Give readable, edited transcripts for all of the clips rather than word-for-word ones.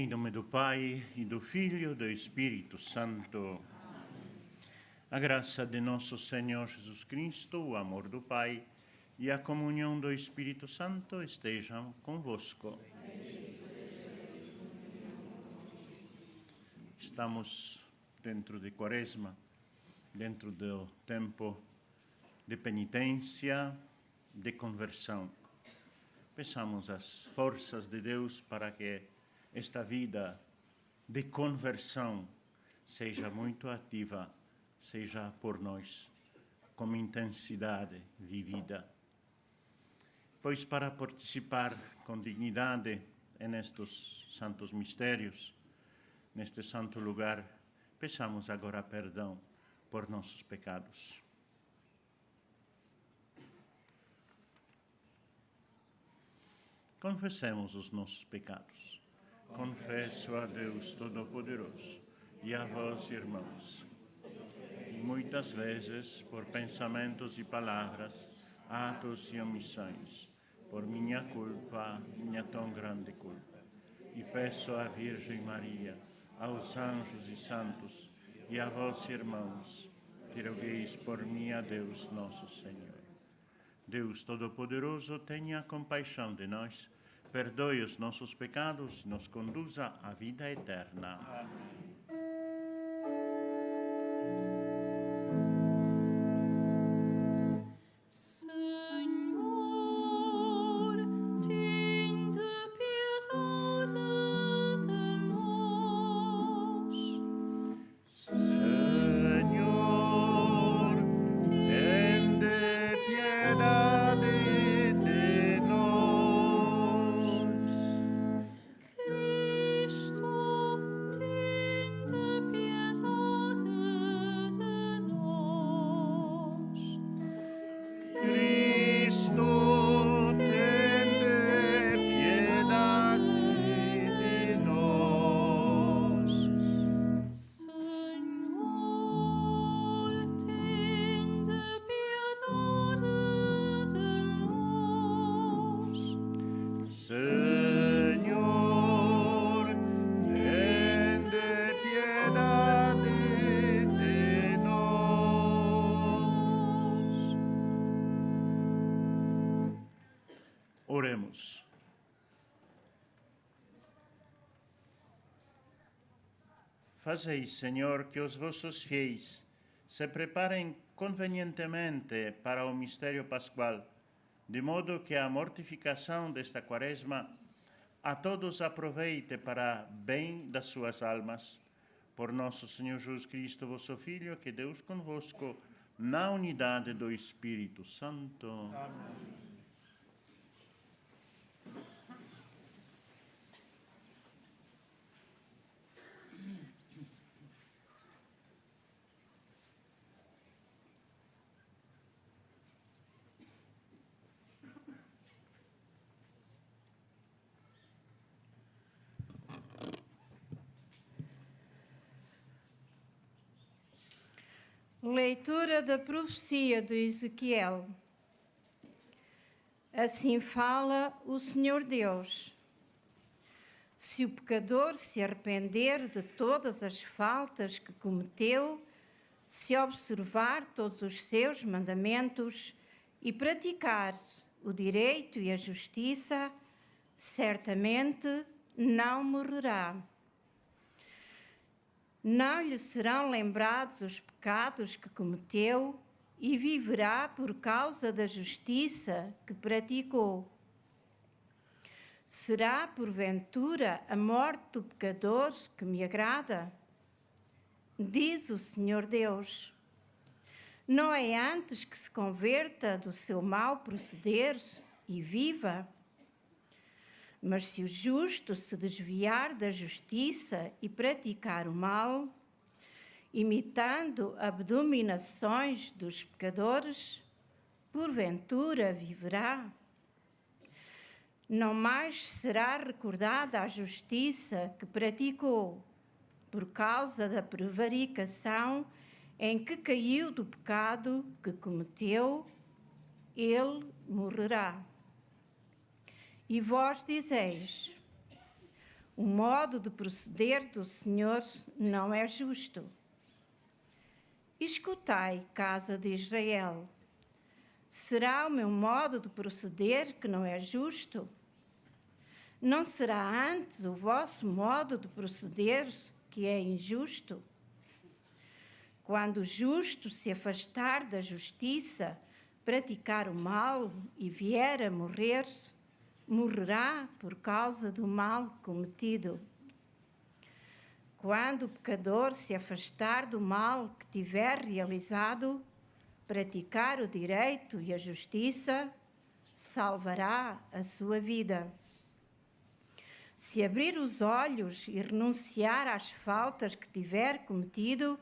Em nome do Pai, e do Filho, e do Espírito Santo. A graça de nosso Senhor Jesus Cristo, o amor do Pai e a comunhão do Espírito Santo estejam convosco. Estamos dentro de Quaresma, dentro do tempo de penitência, de conversão. Peçamos as forças de Deus para que esta vida de conversão seja muito ativa, seja por nós com intensidade vivida. Pois para participar com dignidade nestes santos mistérios, neste santo lugar, peçamos agora perdão por nossos pecados. Confessemos os nossos pecados. Confesso a Deus Todo-Poderoso e a vós, irmãos, e muitas vezes, por pensamentos e palavras, atos e omissões, por minha culpa, minha tão grande culpa. E peço à Virgem Maria, aos anjos e santos, e a vós, irmãos, que rogueis por mim a Deus nosso Senhor. Deus Todo-Poderoso, tenha compaixão de nós, perdoe os nossos pecados e nos conduza à vida eterna. Amém. Oremos. Fazei, Senhor, que os vossos fiéis se preparem convenientemente para o mistério pascual, de modo que a mortificação desta Quaresma a todos aproveite para bem das suas almas. Por nosso Senhor Jesus Cristo, vosso Filho, que Deus convosco, na unidade do Espírito Santo. Amém. Leitura da profecia de Ezequiel. Assim fala o Senhor Deus. Se o pecador se arrepender de todas as faltas que cometeu, se observar todos os seus mandamentos e praticar o direito e a justiça, certamente não morrerá. Não lhe serão lembrados os pecados que cometeu e viverá por causa da justiça que praticou. Será, porventura, a morte do pecador que me agrada? Diz o Senhor Deus. Não é antes que se converta do seu mau proceder e viva? Mas se o justo se desviar da justiça e praticar o mal, imitando abominações dos pecadores, porventura viverá? Não mais será recordada a justiça que praticou, por causa da prevaricação em que caiu do pecado que cometeu, ele morrerá. E vós dizeis: O modo de proceder do Senhor não é justo. Escutai, casa de Israel. Será o meu modo de proceder que não é justo? Não será antes o vosso modo de proceder que é injusto? Quando o justo se afastar da justiça, praticar o mal e vier a morrer, morrerá por causa do mal cometido. Quando o pecador se afastar do mal que tiver realizado, praticar o direito e a justiça, salvará a sua vida. Se abrir os olhos e renunciar às faltas que tiver cometido,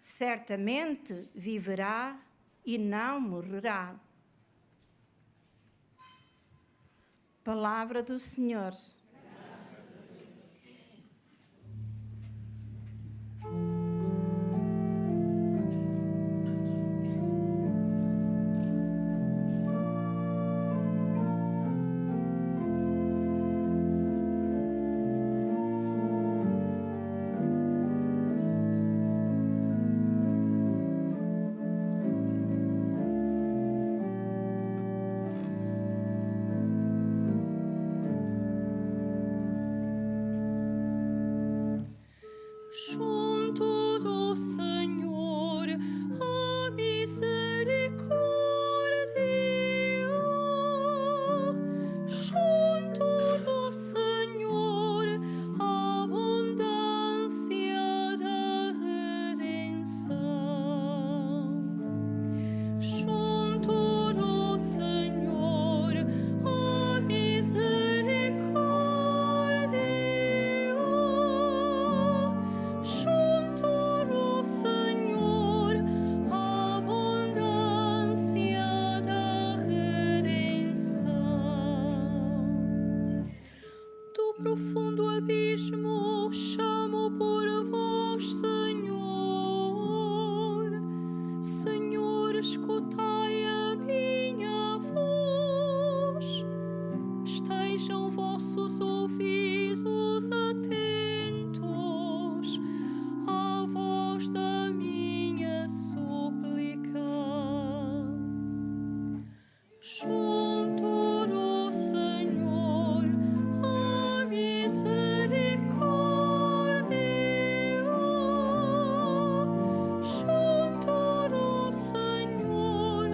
certamente viverá e não morrerá. Palavra do Senhor. Junto do Senhor, a misericórdia. Junto do Senhor, a abundância da redenção. Junto do Senhor, a misericórdia. Junto do Senhor, a abundância da redenção. Do profundo abismo chamo por vós, Senhor. Senhor, escutai a minha voz. Estejam vossos ouvidos atentos à voz da minha súplica. Junto do Senhor, a misericórdia. Junto do Senhor,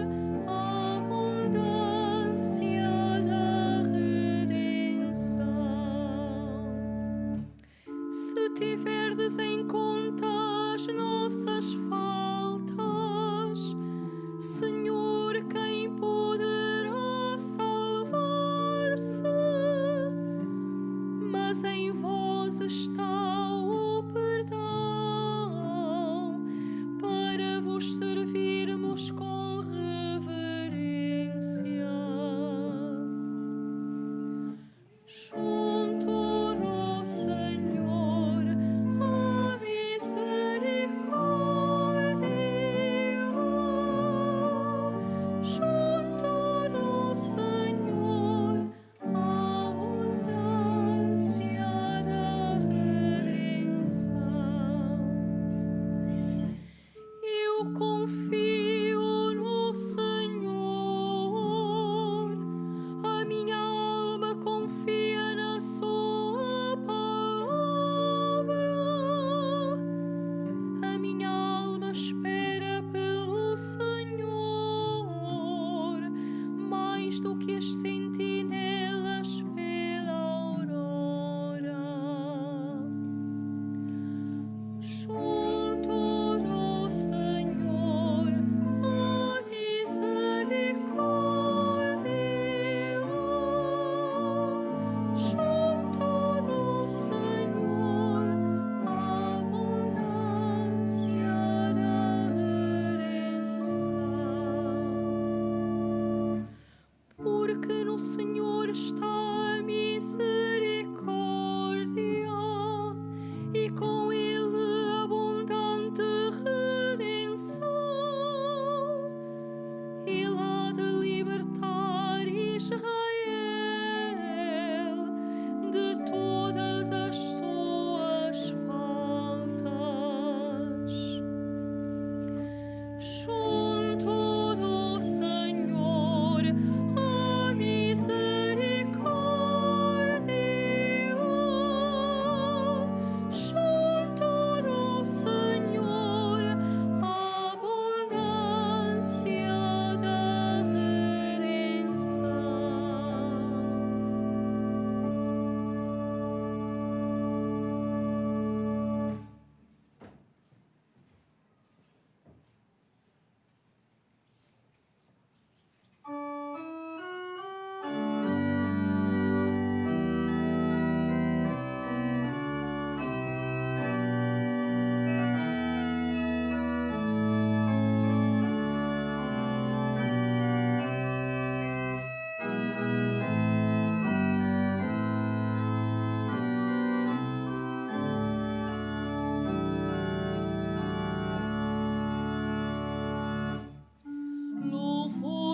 a abundância da redenção.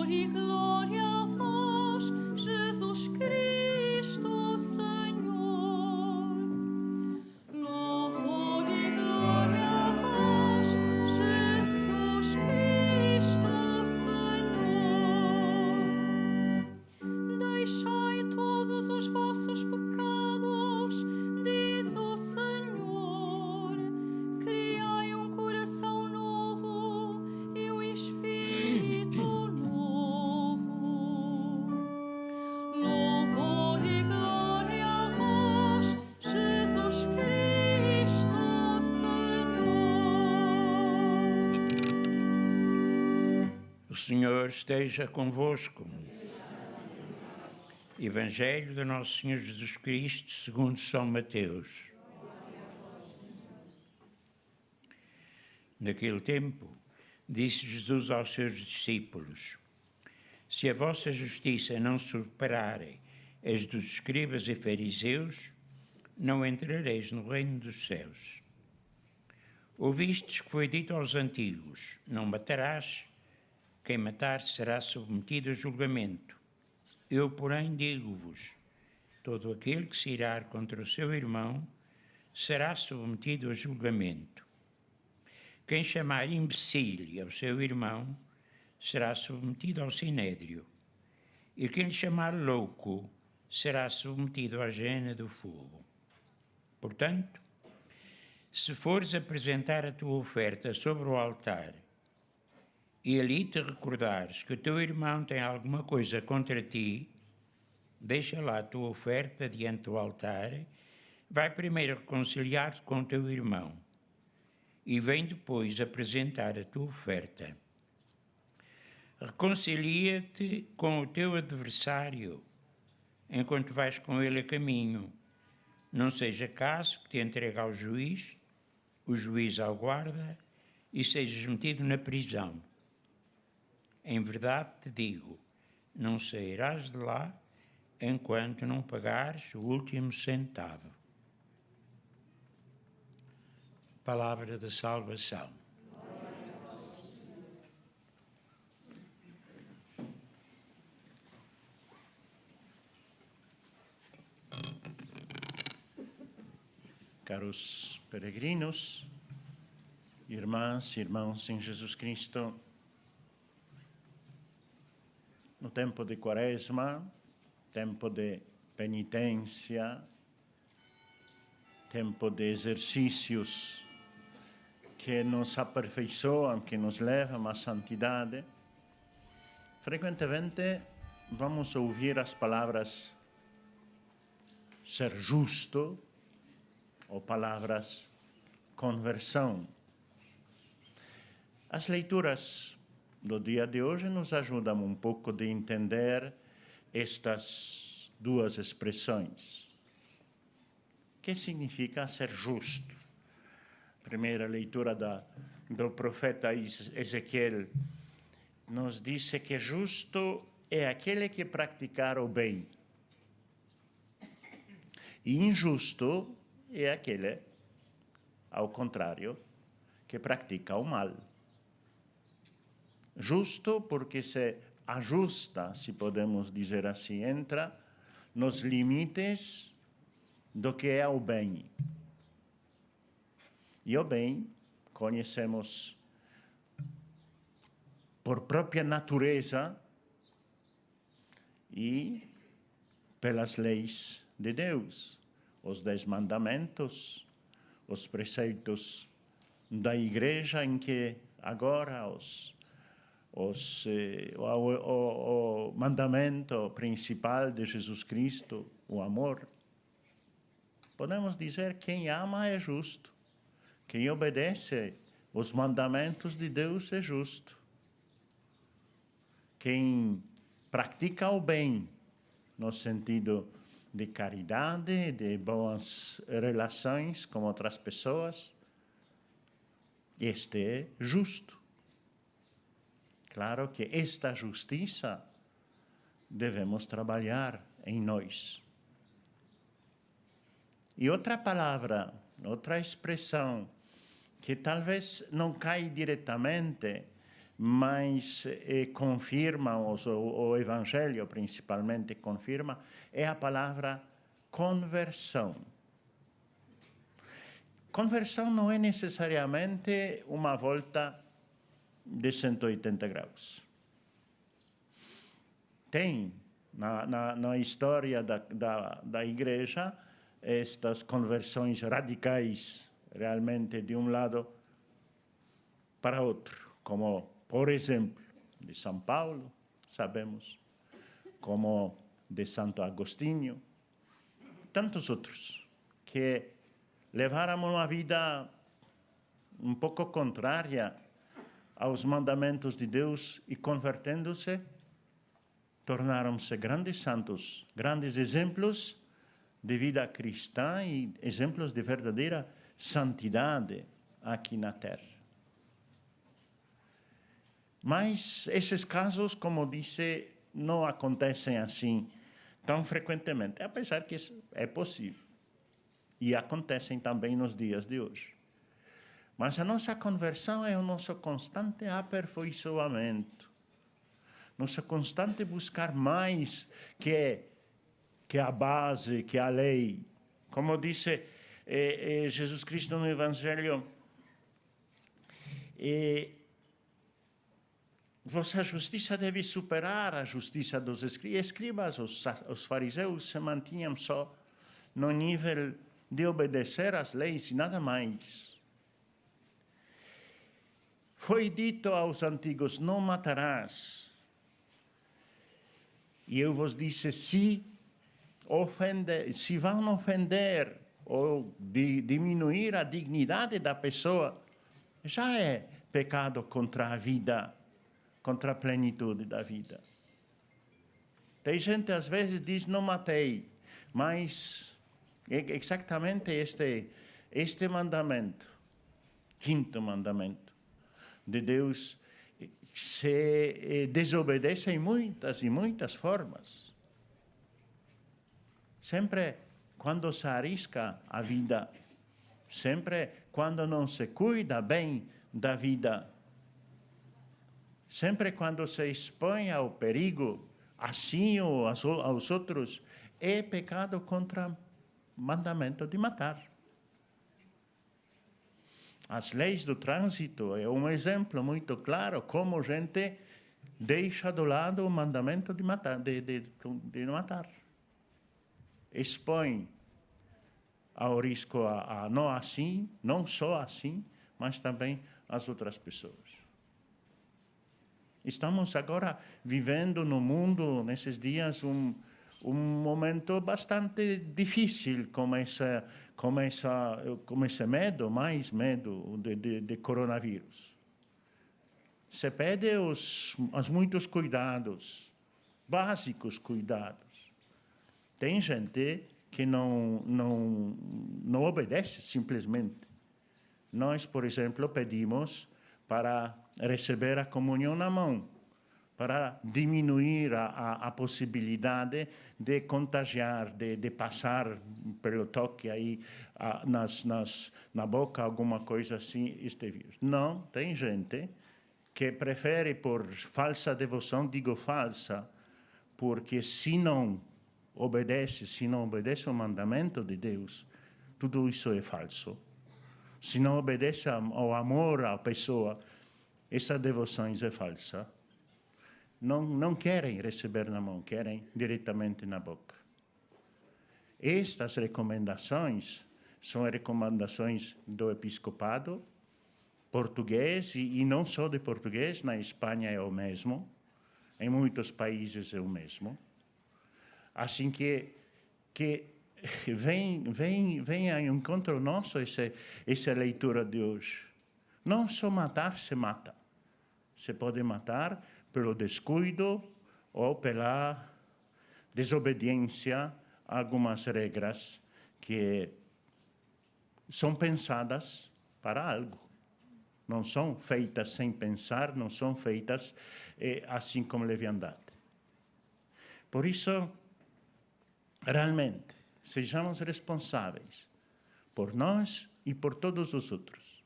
Louvor e glória a vós, Jesus Cristo, Senhor. Louvor e glória a vós, Jesus Cristo, Senhor. Deixai todos os vossos pecados, diz o Senhor. Criai um coração novo e um espírito novo. Louvor e glória a vós, Jesus Cristo, Senhor. O Senhor esteja convosco. Evangelho de Nosso Senhor Jesus Cristo, segundo São Mateus. Naquele tempo, disse Jesus aos seus discípulos: Se a vossa justiça não superar as dos escribas e fariseus, não entrareis no reino dos céus. Ouvistes que foi dito aos antigos: Não matarás, quem matar será submetido a julgamento. Eu, porém, digo-vos, todo aquele que se irar contra o seu irmão será submetido a julgamento. Quem chamar imbecil ao seu irmão será submetido ao sinédrio, e quem lhe chamar louco será submetido à gena do fogo. Portanto, se fores apresentar a tua oferta sobre o altar, e ali te recordares que o teu irmão tem alguma coisa contra ti, deixa lá a tua oferta diante do altar, vai primeiro reconciliar-te com o teu irmão, e vem depois apresentar a tua oferta. Reconcilia-te com o teu adversário, enquanto vais com ele a caminho. Não seja caso que te entregue ao juiz, o juiz ao guarda, e sejas metido na prisão. Em verdade te digo, não sairás de lá enquanto não pagares o último centavo. Palavra da salvação. Caros peregrinos, irmãs e irmãos em Jesus Cristo, no tempo de Quaresma, tempo de penitência, tempo de exercícios que nos aperfeiçoam, que nos levam à santidade, frequentemente vamos ouvir as palavras ser justo ou palavras conversão. As leituras do dia de hoje nos ajudam um pouco de entender estas duas expressões. O que significa ser justo? Primeira leitura do profeta Ezequiel nos diz que justo é aquele que praticar o bem. E injusto é aquele, ao contrário, que pratica o mal. Justo porque se ajusta, se podemos dizer assim, entra nos limites do que é o bem. E o bem conhecemos por própria natureza e pelas leis de Deus, os 10 mandamentos, os preceitos da Igreja em que agora o mandamento principal de Jesus Cristo, o amor. Podemos dizer que quem ama é justo, quem obedece os mandamentos de Deus é justo. Quem pratica o bem, no sentido de caridade, de boas relações com outras pessoas, este é justo. Claro que esta justiça devemos trabalhar em nós. E outra palavra, outra expressão, que talvez não cai diretamente mas confirma, o Evangelho principalmente confirma, é a palavra conversão. Conversão não é necessariamente uma volta de 180 graus. Tem na história da igreja estas conversões radicais, realmente de um lado para outro, como, por exemplo, de São Paulo, sabemos, como de Santo Agostinho, tantos outros, que levaram uma vida um pouco contrária aos mandamentos de Deus e, convertendo-se, tornaram-se grandes santos, grandes exemplos de vida cristã e exemplos de verdadeira santidade aqui na Terra. Mas esses casos, como disse, não acontecem assim tão frequentemente, apesar que é possível. E acontecem também nos dias de hoje. Mas a nossa conversão é o nosso constante aperfeiçoamento, nosso constante buscar mais que a base, que a lei. Como disse Jesus Cristo no Evangelho, vossa justiça deve superar a justiça dos escribas. Os fariseus se mantinham só no nível de obedecer às leis e nada mais. Foi dito aos antigos, não matarás. E eu vos disse, se vão ofender ou diminuir a dignidade da pessoa, já é pecado contra a vida, contra a plenitude da vida. Tem gente, às vezes, diz, não matei, mas é exatamente este mandamento, quinto mandamento de Deus, se desobedece em muitas e muitas formas. Sempre quando se arrisca a vida, sempre quando não se cuida bem da vida, sempre quando se expõe ao perigo, assim ou aos outros, é pecado contra o mandamento de matar. As leis do trânsito é um exemplo muito claro como a gente deixa do lado o mandamento de matar, de não matar. Expõe ao risco não só assim, mas também as outras pessoas. Estamos agora vivendo no mundo, nesses dias, um momento bastante difícil com esse medo, mais medo de coronavírus. Se pede os muitos cuidados, básicos cuidados. Tem gente que não obedece simplesmente. Nós, por exemplo, pedimos para receber a comunhão na mão, para diminuir a possibilidade de contagiar, de passar pelo toque aí na boca, alguma coisa assim, este vírus. Não, tem gente que prefere, por falsa devoção, digo falsa, porque se não obedece o mandamento de Deus, tudo isso é falso. Se não obedece ao amor à pessoa, essa devoção é falsa. Não querem receber na mão, querem diretamente na boca. Estas recomendações são recomendações do episcopado português, e não só de português, na Espanha é o mesmo, em muitos países é o mesmo. Assim que vem ao encontro nosso essa leitura de hoje. Não só matar se mata. Se pode matar pelo descuido ou pela desobediência a algumas regras que são pensadas para algo. Não são feitas sem pensar, não são feitas assim como leviandade. Por isso, realmente, sejamos responsáveis por nós e por todos os outros.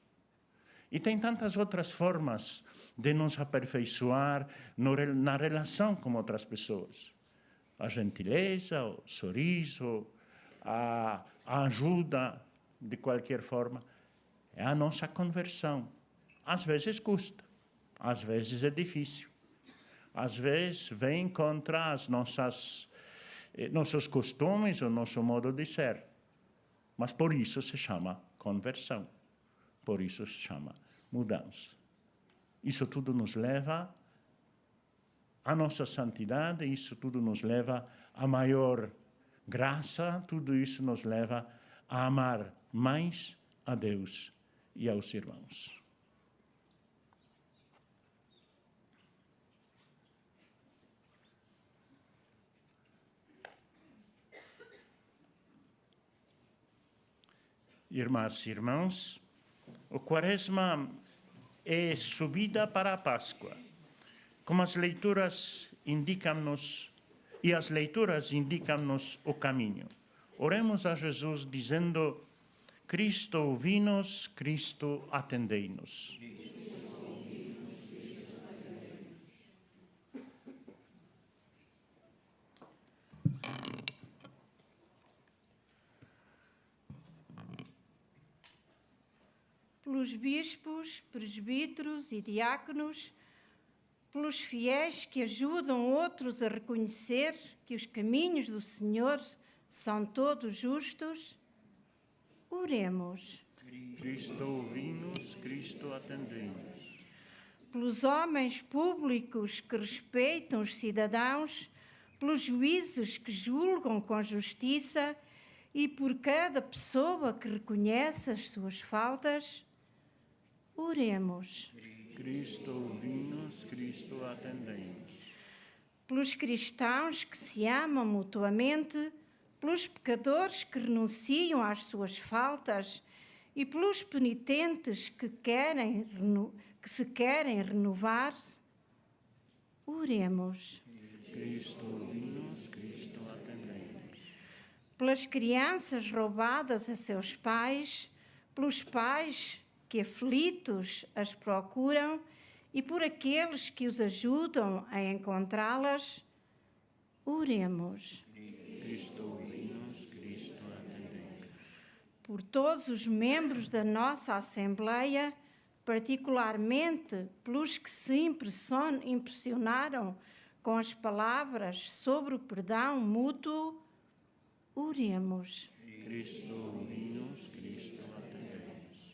E tem tantas outras formas de nos aperfeiçoar na relação com outras pessoas. A gentileza, o sorriso, a ajuda, de qualquer forma, é a nossa conversão. Às vezes custa, às vezes é difícil, às vezes vem contra as nossos costumes, o nosso modo de ser. Mas por isso se chama conversão, por isso se chama mudança. Isso tudo nos leva à nossa santidade, isso tudo nos leva a maior graça, tudo isso nos leva a amar mais a Deus e aos irmãos. Irmãs e irmãos, o Quaresma é subida para a Páscoa, como as leituras indicam-nos, e as leituras indicam-nos o caminho. Oremos a Jesus dizendo: Cristo, ouvi-nos, Cristo, atendei-nos. Pelos bispos, presbíteros e diáconos, pelos fiéis que ajudam outros a reconhecer que os caminhos do Senhor são todos justos, oremos. Cristo, ouvi-nos, Cristo, atendei-nos. Pelos homens públicos que respeitam os cidadãos, pelos juízes que julgam com justiça e por cada pessoa que reconhece as suas faltas, oremos. Cristo, ouvi-nos, Cristo, atendei-nos. Pelos cristãos que se amam mutuamente, pelos pecadores que renunciam às suas faltas e pelos penitentes que se querem renovar, oremos. Cristo, ouvi-nos, Cristo, atendei-nos. Pelas crianças roubadas a seus pais, pelos pais que aflitos as procuram e por aqueles que os ajudam a encontrá-las, oremos. Cristo, ouvi-nos, Cristo, atendei-nos. Por todos os membros da nossa Assembleia, particularmente pelos que se impressionaram com as palavras sobre o perdão mútuo, oremos. Cristo, ouvi-nos, Cristo, atendei-nos.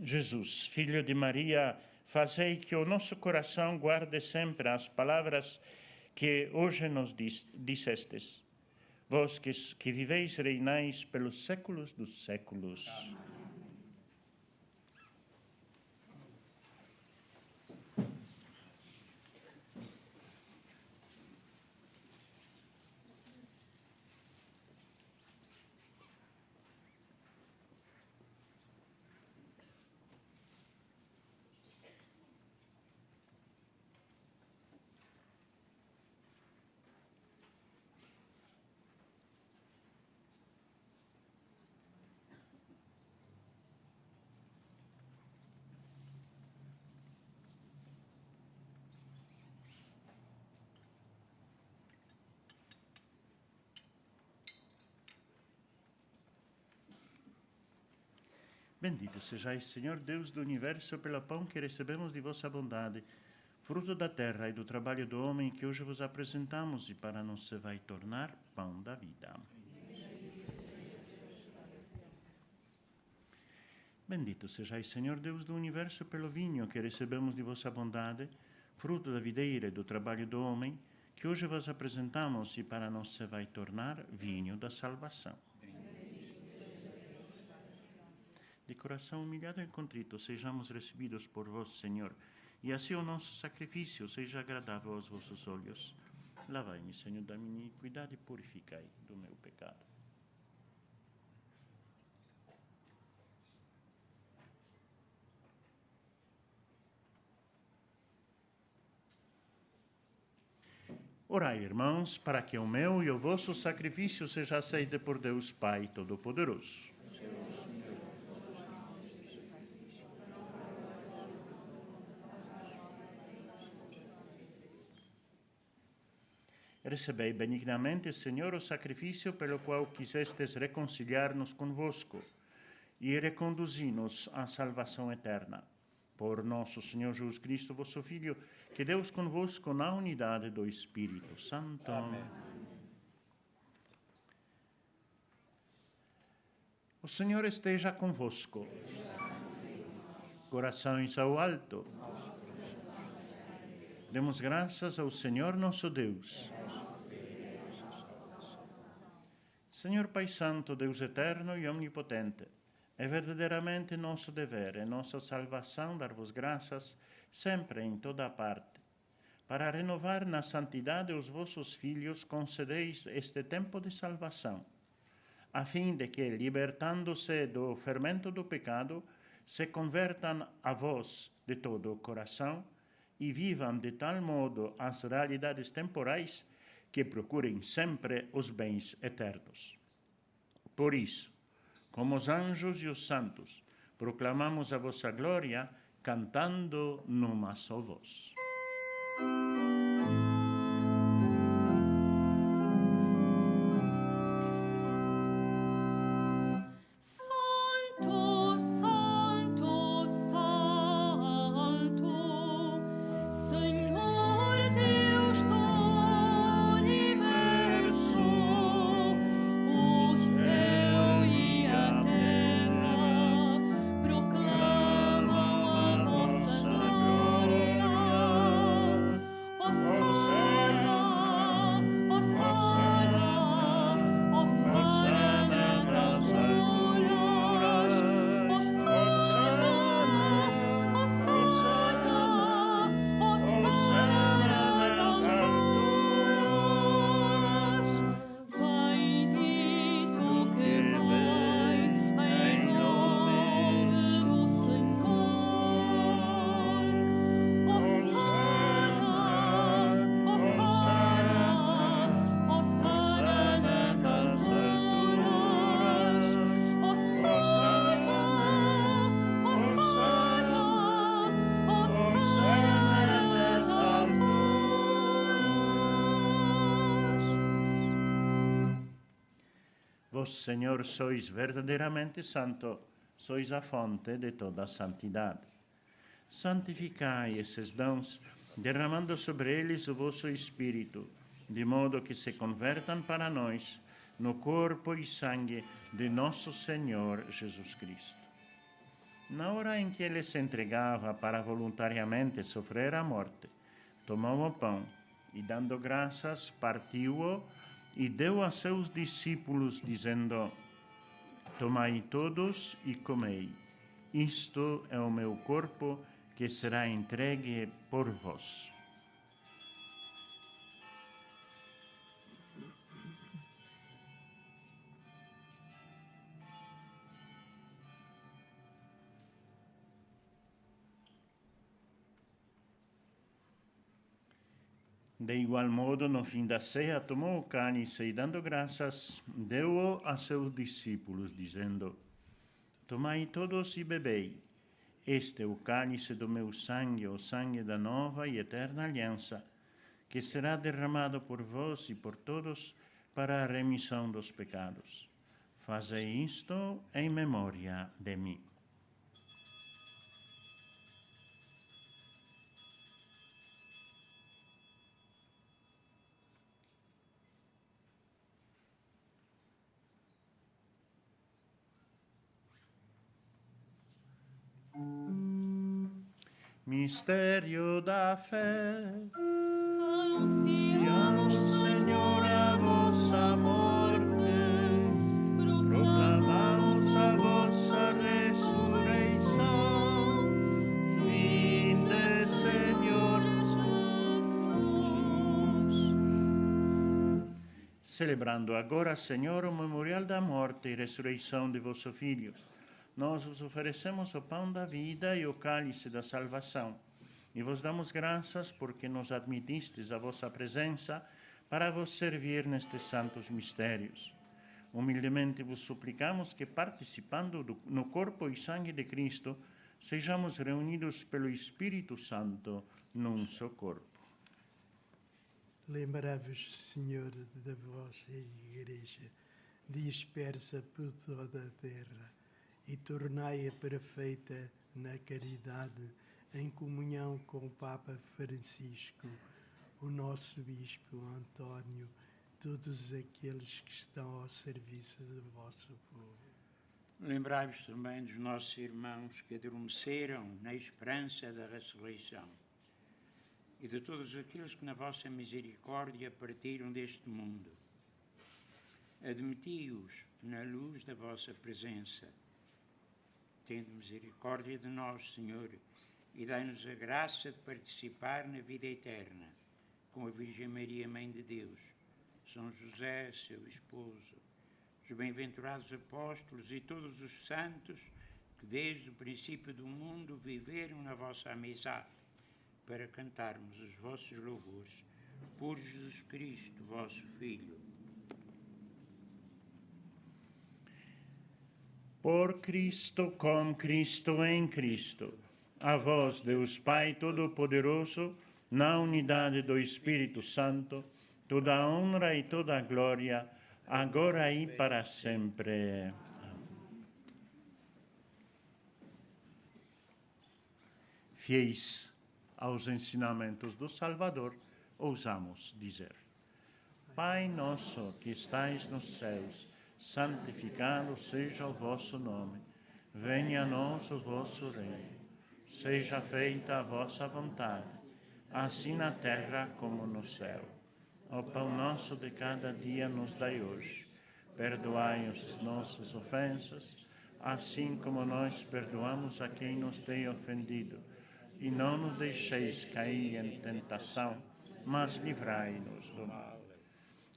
Jesus, Filho de Maria, fazei que o nosso coração guarde sempre as palavras que hoje nos dissestes. Vós que viveis e reinais pelos séculos dos séculos. Amém. Bendito sejais, Senhor Deus do Universo, pelo pão que recebemos de vossa bondade, fruto da terra e do trabalho do homem que hoje vos apresentamos e para nós se vai tornar pão da vida. Bendito sejais, Senhor Deus do Universo, pelo vinho que recebemos de vossa bondade, fruto da videira e do trabalho do homem, que hoje vos apresentamos e para nós se vai tornar vinho da salvação. De coração humilhado e contrito, sejamos recebidos por vós, Senhor, e assim o nosso sacrifício seja agradável aos vossos olhos. Lavai-me, Senhor, da minha iniquidade e purificai do meu pecado. Orai, irmãos, para que o meu e o vosso sacrifício seja aceito por Deus Pai Todo-Poderoso. Recebei benignamente, Senhor, o sacrifício pelo qual quisestes reconciliar-nos convosco e reconduzi-nos à salvação eterna. Por nosso Senhor Jesus Cristo, vosso Filho, que Deus convosco na unidade do Espírito Santo. Amém. O Senhor esteja convosco. Corações ao alto. Demos graças ao Senhor nosso Deus. Senhor Pai Santo, Deus eterno e omnipotente, é verdadeiramente nosso dever e nossa salvação dar-vos graças sempre em toda a parte. Para renovar na santidade os vossos filhos, concedeis este tempo de salvação, a fim de que, libertando-se do fermento do pecado, se convertam a vós de todo o coração e vivam de tal modo as realidades temporais que procurem sempre os bens eternos. Por isso, como os anjos e os santos, proclamamos a vossa glória, cantando numa só voz. Santo, Santo, Santo, Senhor Deus do universo, o céu e a terra proclamam a vossa glória. Hosana, Hosana, Hosana nas alturas. Hosana, Hosana, Hosana nas alturas. Bendito que vai em nome do Senhor. Hosana, Hosana, Hosana nas alturas. Hosana, Hosana, Hosana nas alturas. Vós, Senhor, sois verdadeiramente santo, sois a fonte de toda a santidade. Santificai esses dons, derramando sobre eles o vosso Espírito, de modo que se convertam para nós no corpo e sangue de nosso Senhor Jesus Cristo. Na hora em que ele se entregava para voluntariamente sofrer a morte, tomou o pão e, dando graças, partiu-o e deu a seus discípulos, dizendo: Tomai todos e comei. Isto é o meu corpo que será entregue por vós. De igual modo, no fim da ceia, tomou o cálice e, dando graças, deu-o a seus discípulos, dizendo: Tomai todos e bebei. Este é o cálice do meu sangue, o sangue da nova e eterna aliança, que será derramado por vós e por todos para a remissão dos pecados. Fazei isto em memória de mim. Mistério da fé. Anunciamos, Senhor, a vossa morte. Proclamamos a vossa ressurreição. Vinde, Senhor Jesus. Celebrando agora, Senhor, o memorial da morte e ressurreição de vosso Filho, nós vos oferecemos o pão da vida e o cálice da salvação, e vos damos graças porque nos admitistes a vossa presença para vos servir nestes santos mistérios. Humildemente vos suplicamos que, participando no corpo e sangue de Cristo, sejamos reunidos pelo Espírito Santo num só corpo. Lembrai-vos, Senhor, da vossa Igreja, dispersa por toda a terra, e tornai-a perfeita na caridade, em comunhão com o Papa Francisco, o nosso Bispo António, todos aqueles que estão ao serviço do vosso povo. Lembrai-vos também dos nossos irmãos que adormeceram na esperança da ressurreição e de todos aqueles que na vossa misericórdia partiram deste mundo. Admiti-os na luz da vossa presença. Tende misericórdia de nós, Senhor, e dai-nos a graça de participar na vida eterna com a Virgem Maria, Mãe de Deus, São José, seu esposo, os bem-aventurados apóstolos e todos os santos que desde o princípio do mundo viveram na vossa amizade, para cantarmos os vossos louvores por Jesus Cristo, vosso Filho. Por Cristo, com Cristo, em Cristo, a vós, Deus Pai Todo-Poderoso, na unidade do Espírito Santo, toda a honra e toda a glória, agora e para sempre. Fiéis aos ensinamentos do Salvador, ousamos dizer: Pai nosso que estais nos céus, santificado seja o vosso nome. Venha a nós o vosso reino. Seja feita a vossa vontade, assim na terra como no céu. O pão nosso de cada dia nos dai hoje. Perdoai as nossas ofensas, assim como nós perdoamos a quem nos tem ofendido. E não nos deixeis cair em tentação, mas livrai-nos do mal.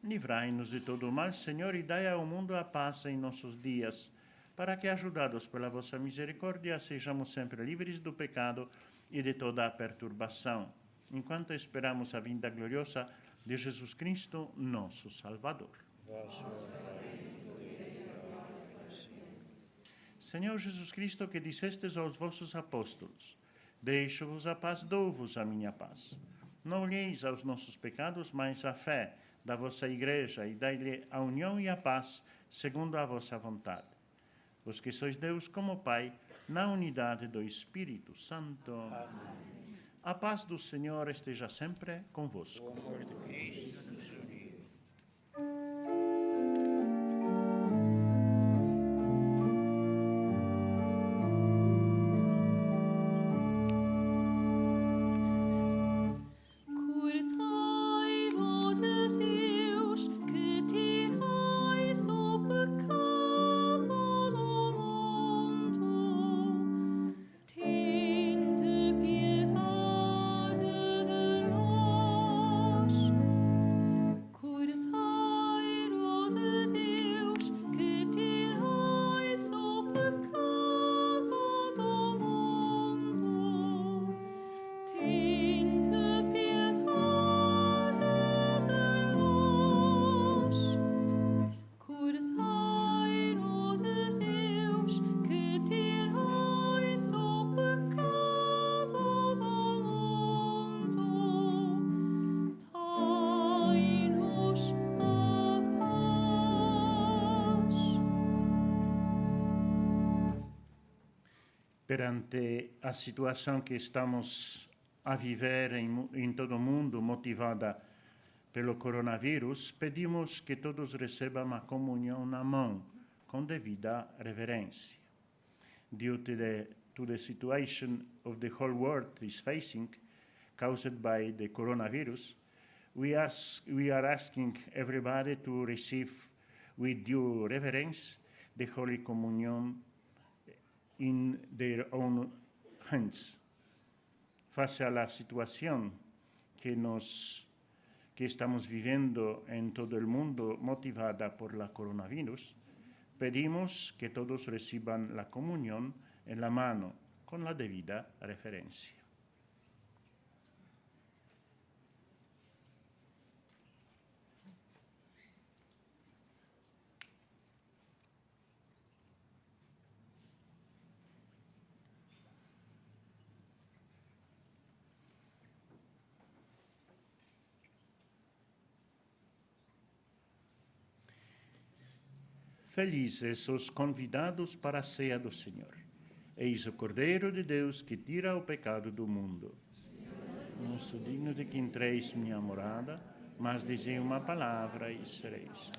Livrai-nos de todo o mal, Senhor, e dai ao mundo a paz em nossos dias, para que, ajudados pela vossa misericórdia, sejamos sempre livres do pecado e de toda a perturbação, enquanto esperamos a vinda gloriosa de Jesus Cristo, nosso Salvador. Senhor Jesus Cristo, que dissestes aos vossos apóstolos: Deixo-vos a paz, dou-vos a minha paz. Não olheis aos nossos pecados, mas à fé da vossa Igreja, e dai-lhe a união e a paz, segundo a vossa vontade. Vós que sois Deus como Pai, na unidade do Espírito Santo. Amém. A paz do Senhor esteja sempre convosco. O amor de Cristo nos uniu. Cordeiro de Deus, que tirais o pecado do mundo, tende piedade de nós. Cordeiro de Deus, que tirais o pecado do mundo, tende piedade de nós. Cordeiro de Deus, que tirais o pecado do mundo, dai-nos a paz. Perante a situação que estamos a viver em todo o mundo, motivada pelo coronavírus, pedimos que todos recebam a comunhão na mão, com devida reverência. Due to the situation of the whole world is facing, caused by the coronavirus, we are asking everybody to receive with due reverence the Holy Communion in their own hands. Face a la situación que estamos viviendo en todo el mundo motivada por la coronavirus, pedimos que todos reciban la comunión en la mano con la debida referencia. Felizes os convidados para a ceia do Senhor. Eis o Cordeiro de Deus que tira o pecado do mundo. Não sou digno de que entreis minha morada, mas dizei uma palavra e sereis.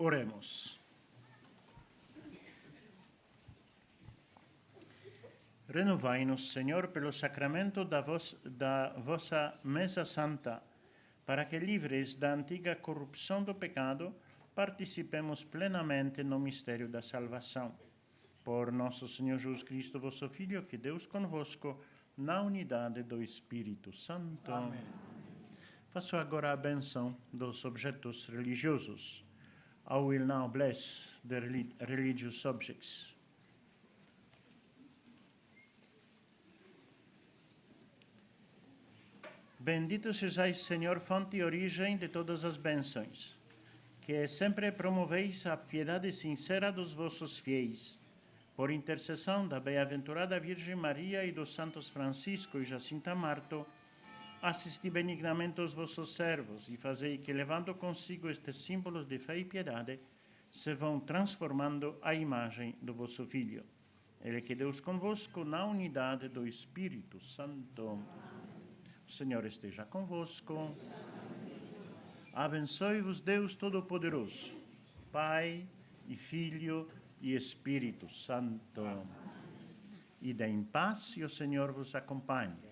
Oremos. Renovai-nos, Senhor, pelo sacramento da vossa mesa santa, para que, livres da antiga corrupção do pecado, participemos plenamente no mistério da salvação. Por nosso Senhor Jesus Cristo, vosso Filho, que Deus convosco, na unidade do Espírito Santo. Amém. Faço agora a benção dos objetos religiosos. I will now bless the religious objects. Bendito sejais, Senhor, fonte e origem de todas as bênçãos, que sempre promoveis a piedade sincera dos vossos fiéis. Por intercessão da bem-aventurada Virgem Maria e dos santos Francisco e Jacinta Marto, assisti benignamente os vossos servos e fazei que, levando consigo estes símbolos de fé e piedade, se vão transformando à imagem do vosso Filho. Ele que Deus convosco na unidade do Espírito Santo. O Senhor esteja convosco. Abençoe-vos Deus Todo-Poderoso, Pai e Filho e Espírito Santo. Ide em paz e o Senhor vos acompanhe.